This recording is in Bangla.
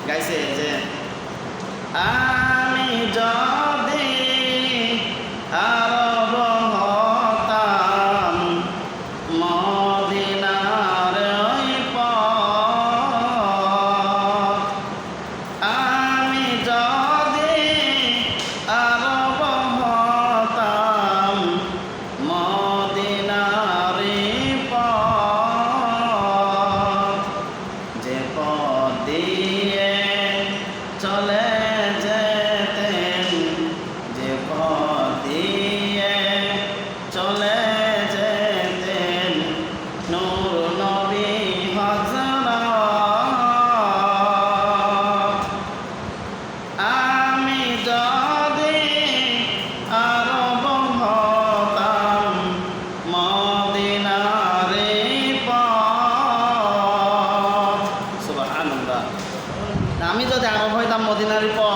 গাইছে যে আমি যদি আরব হতাম মদিনার ওই পথ, আমি যদি আরব হতাম মদিনার পথ, যে পথ দিয়ে চলে যেতেন, যে পথ দিয়ে চলে যেতেন নূর নবী হযরত, আমি যদি আরব হতাম মদিনার পথ। সুবহানাল্লাহ। আমি যদি আরব হইতাম মদিনার পথ